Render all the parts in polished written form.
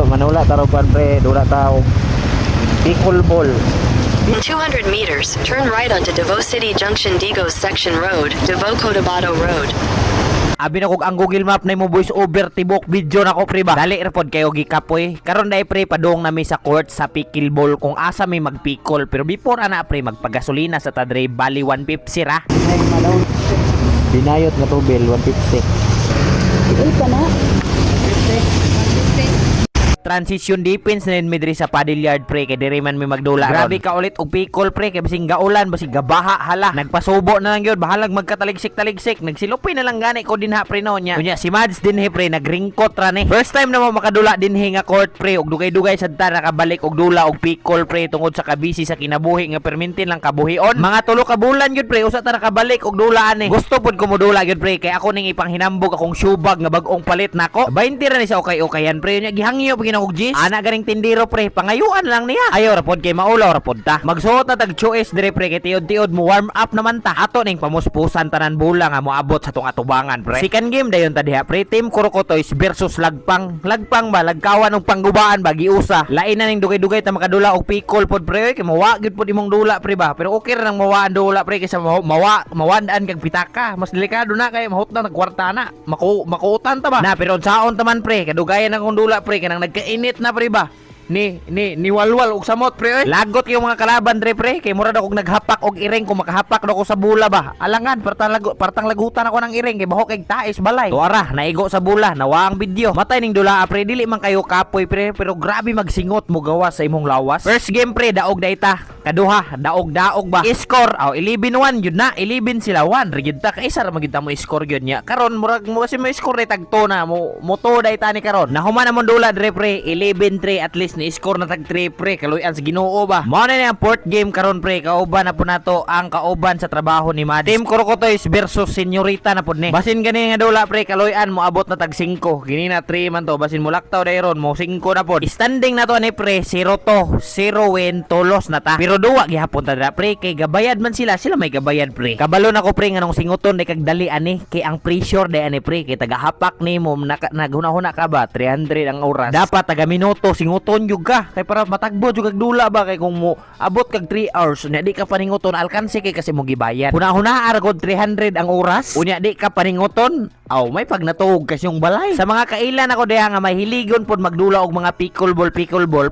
manula taro pre, dula tao. Pickleball. In 200 meters, turn right onto Davao City Junction Digos Section Road, Davao Cotabato Road. Abi na kog ang Google Map na mo voice over tibok video na ko pre ba. Dali ra pod kayo gikapoy. Karon dai pre padung nami sa court sa pickleball kung asa may magpikol pero before ana pre magpagasolina sa Tadre Bali 150 ra. Binayot nga to bill 150. Ay pa na. Transition defense na midri sa paddle yard pre kay diri man may magdula. Grabe ka ulit og pikol pre kay basing gaulan basing gabaha hala. Nagpasubo na lang gyud bahalag magkataligsik-taligsik. Nagsilupay na lang gani ko dinha pre no nya. Unya si Mads dinhi pre nagringkot ra ni. First time na mo makadula dinhi nga court pre og dugay-dugay sadta nakabalik og dula og pikol pre tungod sa kabisi sa kinabuhi nga permintin lang kabuhion. Mga tulo ka bulan gyud pre usa ta nakabalik og dula ani. Gusto pud ko modula gyud pre kay ako ning ipanghinambog akong shoebag nga bag-ong palit nako. 20 ra ni sa okay-okayan pre nya gihangyo og G's. Ana garing tindiro pre, pangayuan lang niya. Ayo rapod kay maulaw rapod ta. Magsuot na tag choice dire pre kay tiod-tiod mo warm up naman ta. Ato ning pamuspusan tanan bula nga moabot sa tong atubangan pre. Second game dayon ta diha pre, Team Kurokotoys versus Lagpang. Lagpang ba lagkawan og panggubaan ba giusa. Lain na ning dugay-dugay ta makadula og pikol pod pre kay mawa gyud pod imong dula pre ba. Pero okay ra nang mawaan dula pre kaysa mawandaan kag pitaka. Mas delikado na kay mahut na nagkwarta na. Makuutan ta ba. Na pero saon ta man pre, kadugayan akong dula pre kanang init na pre ba ni walwal og samot pre oy. Lagot yung mga kalaban pre kay mura daw kog naghapak og iring kung makahapak daw ko sa bula ba. Alangan partang lagutan ako ng iring kay bahok kay tais balay. Tuara naigo sa bula nawa ang video. Matay ning dula pre dili man kayo kapoy pre pero grabe magsingot mo gawas sa imong lawas. First game pre daog dayta. Kaduha daog ba. Score 11-1 yun na 11 sila 1 rigid ta kay isa ra magita mo score gyud nya. Karon murag mo kasi mo score day tagto na mo to dayta ni karon. Nahuman namon dula dire pre 11-3 at least ni score na tag 3 pre kaluyan sa Ginoo ba. Mao na ang fourth game karon pre kauban na po nato ang kauban sa trabaho ni Mads. Team Kurokotoys versus Senyorita na pud ni. Basin gani nga dula pre kaluyan mo abot na tag 5. Gini na 3 man to basin mo laktaw dayron mo 5 na pod. Standing na to ni pre 0 to 0 win tulos na ta. Pero duwa gihapon ta dira pre kay gabayad man sila may gabayad pre. Kabalo na ko pre nganong singuton day kag dali ani kay ang pressure day ani pre kay tagahapak nimo naghuna-huna ka ba 300 ang oras. Dapat taga minuto singuton jud ka kay para matagbo jud kag dula ba kay kung mo abot kag 3 hours unya di ka paninguton alkanse kay kasi mo gibayad. Huna-huna aragod 300 ang oras unya di ka paninguton may pag natuog kasi yung balay. Sa mga kailan ako diha nga mahiligon pod magdula og mga pickleball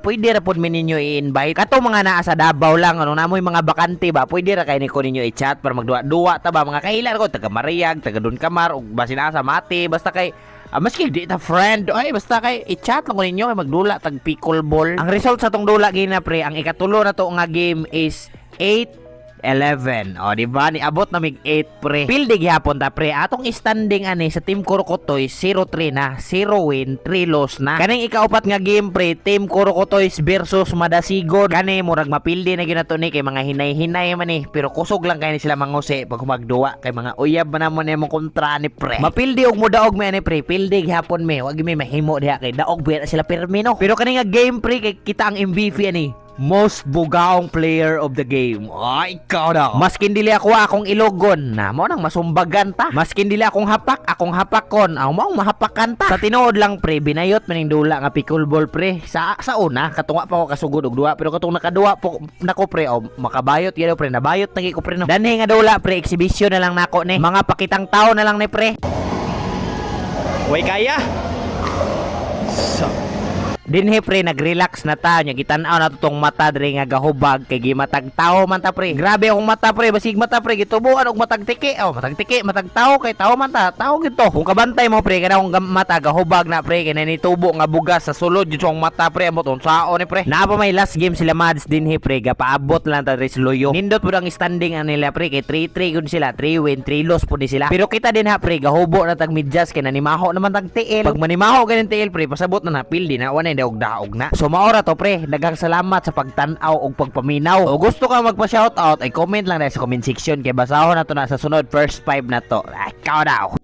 pwede ra pod ninyo i-invite kato mga naa sa Davao lang ano namoy mga bakante ba pwede ra kay niko ninyo i-chat para magduwa ta ba mga kailan ko taga Mariag taga Don Camar ug basin asa Mati basta kay maski di ta friend ay basta kay i-chat lang ko ninyo kay magdula tag pickleball. Ang result sa tong dula gina pre ang ikatulo na to nga game is 8-11. O diba ni abot na mig 8 pre. Pilde gihapon ta pre. Atong standing ani sa Team Kurokotoys 0-3 na, 0 win, 3 loss na. Kaning ikaupat nga game pre, Team Kurokotoys versus Madasigon. Kani murag mapilde na ginato ni kay mga hinay-hinay man ni pero kusog lang kay ni sila manguse pag magduwa kay mga uyab man namon imong kontra ni pre. Mapilde og mudaog me ani pre. Pilde gihapon me. Wag mi mahimo diha kay daog biya sila permino. Pero kaning nga game pre kay kita ang MVP ani. Most bugaong player of the game. Ay, ikaw daw. Maskin dili ako akong ilogon na mo nang masumbagan ta. Maskin dili akong akong hapakon. Aw mo mahapakan ta. Sa tinuod lang pre, binayot maning dula nga pickleball pre. Sa una, katunga pa ko kasugod og duwa pero katong nakaduwa po nako pre, makabayot gyud pre, nabayot nagi ko pre no. Danhi nga dula pre, exhibition na lang nako ni. Mga pakitang tao na lang ni pre. Way kaya. Dinhi pre nagrelax na ta nya gitan-aw na tong mata dire nga gahubag kay gimatag tawo man ta pre. Grabe akong mata pre basig mata pre gitubuan og matag tiki. Matag tawo kay tawo man ta. Tawo gito. Kung kabantay mo pre kana akong mata gahubag na pre kay nanitubo nga bugas sa sulod jud ang mata pre amot unsaon ni pre. Naa pa may last game sila Mads dinhi pre gapaabot lang ta dire sa loyo. Nindot pud ang standing nila pre kay 3-3 gud sila. 3 win 3 loss pud ni sila. Pero kita din ha pre gahubo na tag midjas kay nanimaho naman tag tiil. Pag manimaho ganin tiil pre pasabot na napildi na wala daog na. So maora to pre, daghang salamat sa pagtan-aw og pagpaminaw. O gusto ka magpa-shoutout ay comment lang na sa comment section kay basahon na to na sa sunod first 5 na to. Ikaw daw.